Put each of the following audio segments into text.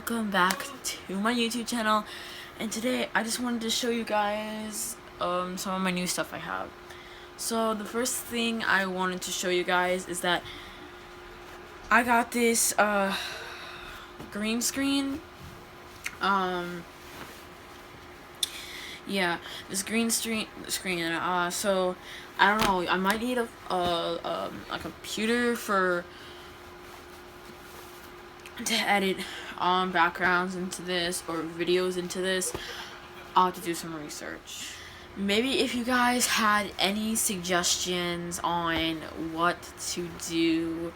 welcome back to my YouTube channel. And today I just wanted to show you guys some of my new stuff I have. So the first thing I wanted to show you guys is that I got this green screen. Yeah, this green screen. So I don't know. I might need a computer to edit backgrounds into this or videos into this. I'll have to do some research. Maybe if you guys had any suggestions on what to do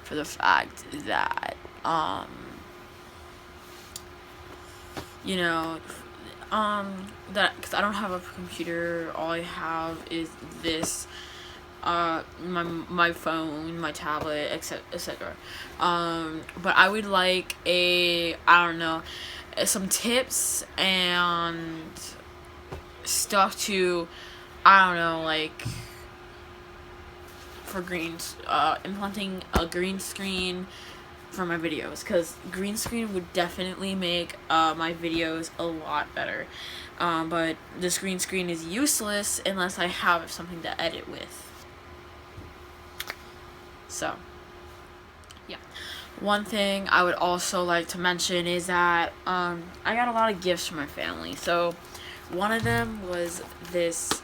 for the fact that you know, that because I don't have a computer, all I have is this my phone, my tablet, etc. But I would like I don't know, some tips and stuff to, I don't know, like for implementing a green screen for my videos, because green screen would definitely make my videos a lot better. But this green screen is useless unless I have something to edit with. So, yeah. One thing I would also like to mention is that I got a lot of gifts from my family. So, one of them was this.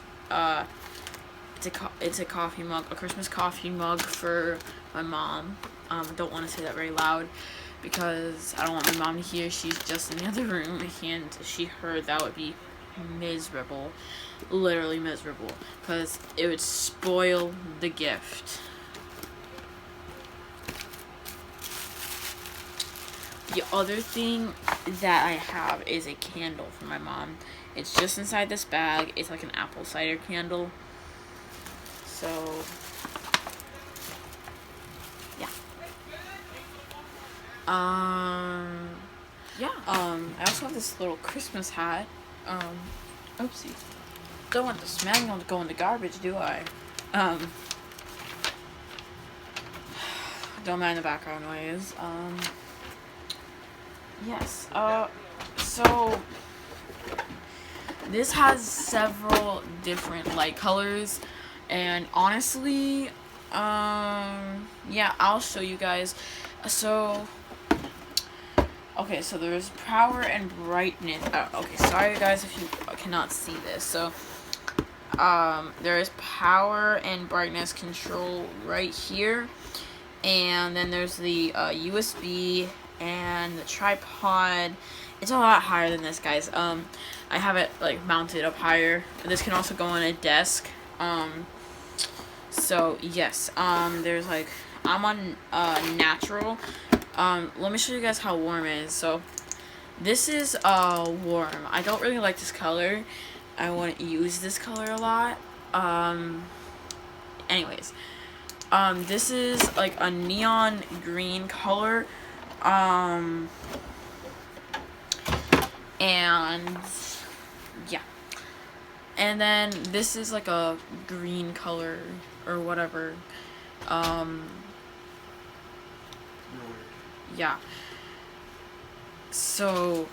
It's a coffee mug, a Christmas coffee mug for my mom. I don't want to say that very loud because I don't want my mom to hear. She's just in the other room, and if she heard, that would be miserable, literally miserable, because it would spoil the gift. The other thing that I have is a candle for my mom. It's just inside this bag. It's like an apple cider candle. So, yeah. I also have this little Christmas hat. Oopsie. Don't want this manual to go in the garbage, do I? Don't mind the background noise. Yes. So this has several different light colors, and honestly, yeah, I'll show you guys. So, okay, so there's power and brightness. Okay, sorry guys if you cannot see this. So, there is power and brightness control right here, and then there's the USB and the tripod. It's a lot higher than this, guys. I have it like mounted up higher. This can also go on a desk. So yes, there's like, I'm on natural. Let me show you guys how warm it is. So this is warm. I don't really like this color. I wouldn't use this color a lot. Anyways, this is like a neon green color. And yeah, and then this is like a green color or whatever. Yeah. So,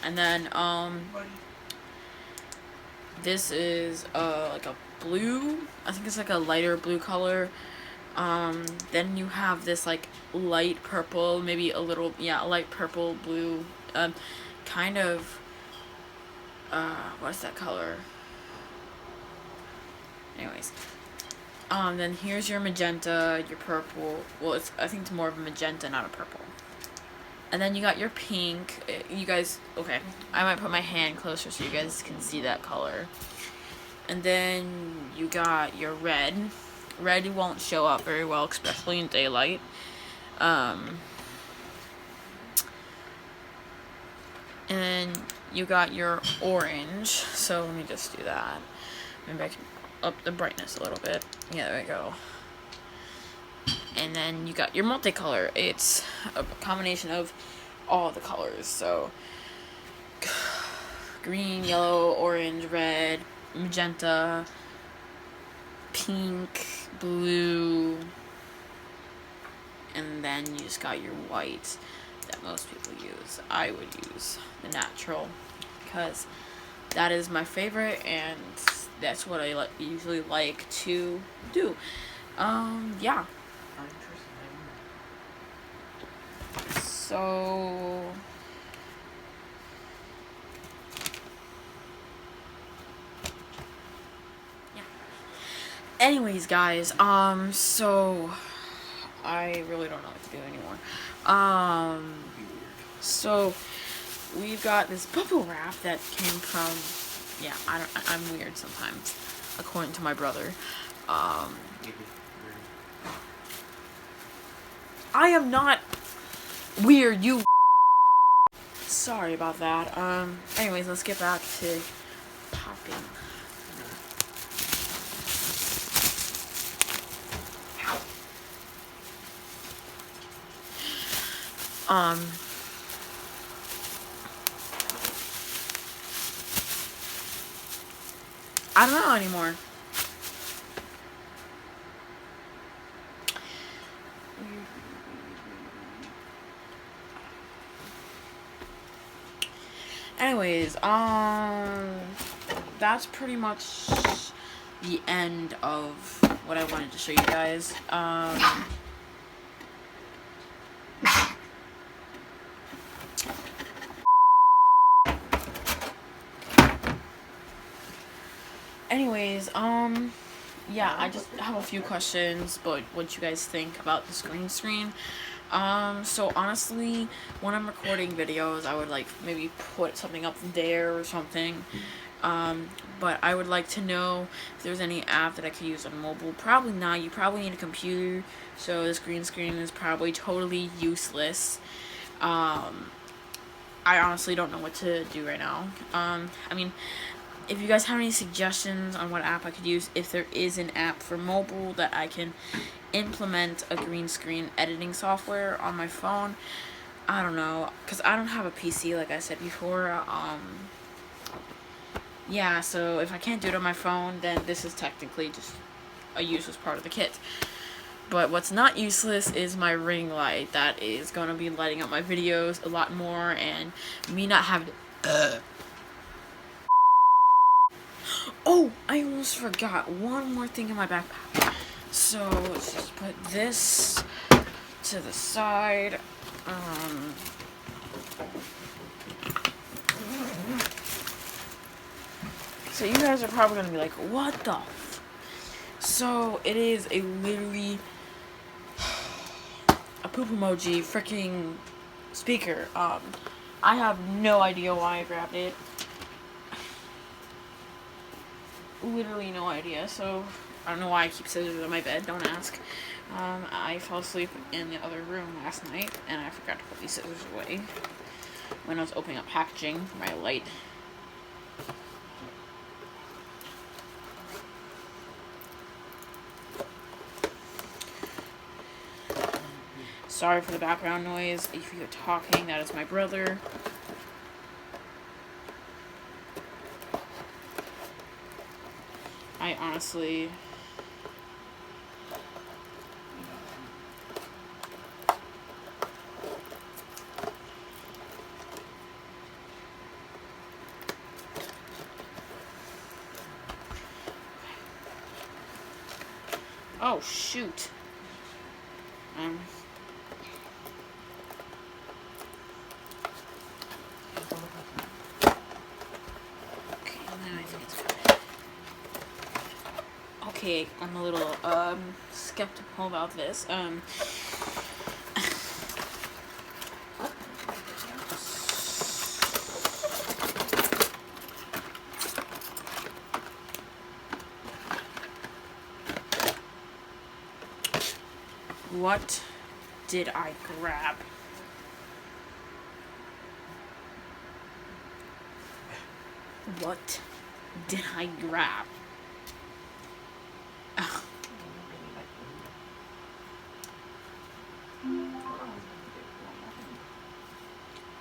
and then this is like a blue. I think it's like a lighter blue color. Then you have this like light purple, maybe a little, yeah, light purple, blue, kind of, what's that color? Anyways, then here's your magenta, your purple. Well, I think it's more of a magenta, not a purple. And then you got your pink. You guys, okay, I might put my hand closer so you guys can see that color. And then you got your red. Red won't show up very well, especially in daylight. And then you got your orange. So let me just do that. Maybe I can up the brightness a little bit. Yeah, there we go. And then you got your multicolor. It's a combination of all the colors. So green, yellow, orange, red, magenta, pink, blue, and then you just got your white that most people use. I would use the natural because that is my favorite, and that's what I usually like to do. Yeah. So yeah. Anyways, guys, so I really don't know what to do anymore. So we've got this bubble wrap that came from, yeah, I'm weird sometimes, according to my brother. I am not weird, you. Sorry about that. Anyways, let's get back to popping. I don't know anymore. Anyways, that's pretty much the end of what I wanted to show you guys. Anyways, yeah, I just have a few questions, but what you guys think about this green screen. So honestly, when I'm recording videos, I would like maybe put something up there or something. But I would like to know if there's any app that I could use on mobile. Probably not. You probably need a computer, so this green screen is probably totally useless. I honestly don't know what to do right now. I mean, if you guys have any suggestions on what app I could use, if there is an app for mobile that I can implement a green screen editing software on my phone, I don't know, because I don't have a PC like I said before. Yeah, so if I can't do it on my phone, then this is technically just a useless part of the kit. But what's not useless is my ring light. That is going to be lighting up my videos a lot more, and me not having to... Oh, I almost forgot one more thing in my backpack. So let's just put this to the side. So you guys are probably gonna be like, what the f? So it is a literally a poop emoji freaking speaker. I have no idea why I grabbed it. Literally no idea. So I don't know why I keep scissors on my bed. Don't ask. I fell asleep in the other room last night, and I forgot to put these scissors away when I was opening up packaging for my light. Sorry for the background noise. If you're talking, that is my brother. I honestly... Oh, shoot. Okay, now I think it's good. Okay, I'm a little, skeptical about this. What did I grab? What did I grab? Ugh.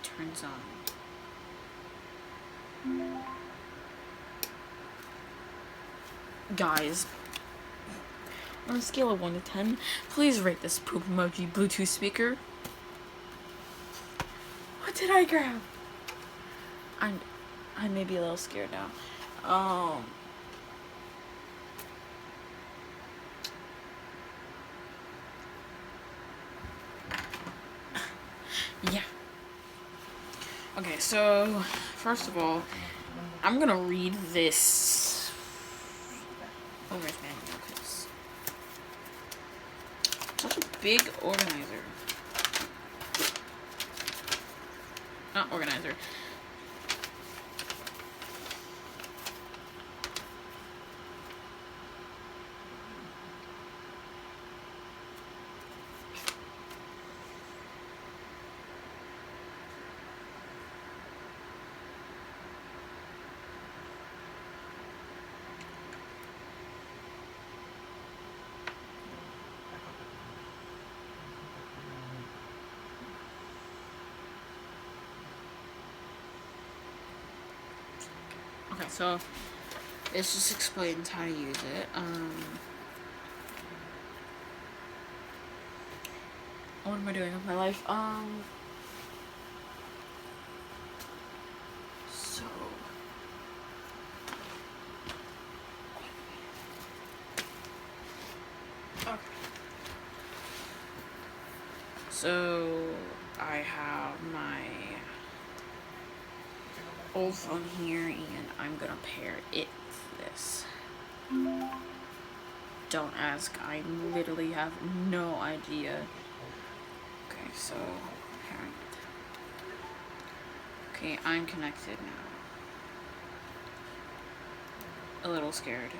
Turns on. Guys, on a scale of 1 to 10, please rate this poop emoji Bluetooth speaker. What did I grab? I may be a little scared now. Yeah. Okay, so first of all, I'm gonna read this owner's manual because such a big organizer. Not organizer. Okay, so this just explains how to use it. What am I doing with my life? So okay. So I have my old phone here, and I'm gonna pair it with this. Don't ask, I literally have no idea. Okay, so pairing it. Okay, I'm connected now. A little scared.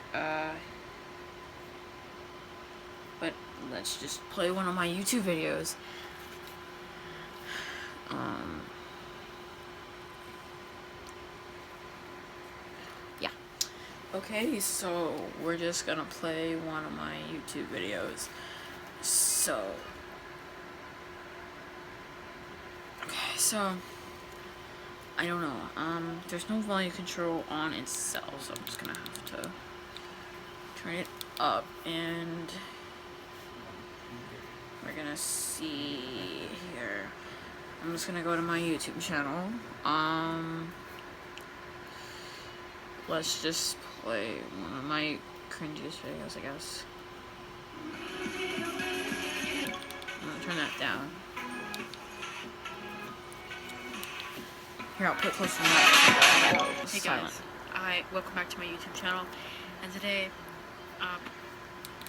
But let's just play one of my YouTube videos. Yeah. Okay, so we're just gonna play one of my YouTube videos. So, okay, so I don't know. There's no volume control on itself, so I'm just gonna have to turn it up, and we're gonna see here. I'm just gonna go to my YouTube channel. Let's just play one of my cringiest videos, I guess. I'm gonna turn that down. Here, I'll put close to the mic. Hey guys, welcome back to my YouTube channel, and today,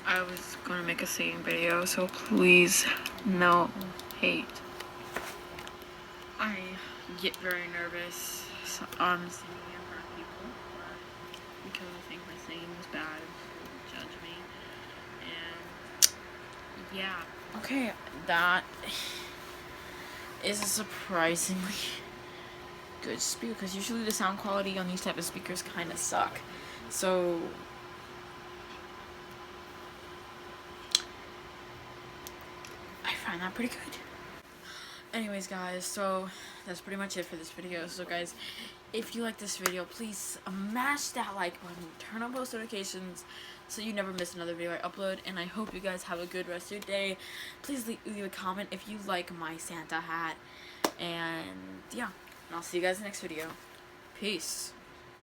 I was gonna make a singing video, so please, no hate. I get very nervous on singing in front of people, because I think my singing is bad and people will judge me, and yeah. Okay, that is a surprisingly good speaker, because usually the sound quality on these type of speakers kind of suck, so I find that pretty good. Anyways guys, so that's pretty much it for this video. So guys, if you like this video, please mash that like button, turn on post notifications so you never miss another video I upload, and I hope you guys have a good rest of your day. Please leave a comment if you like my Santa hat, and yeah, and I'll see you guys in the next video. Peace.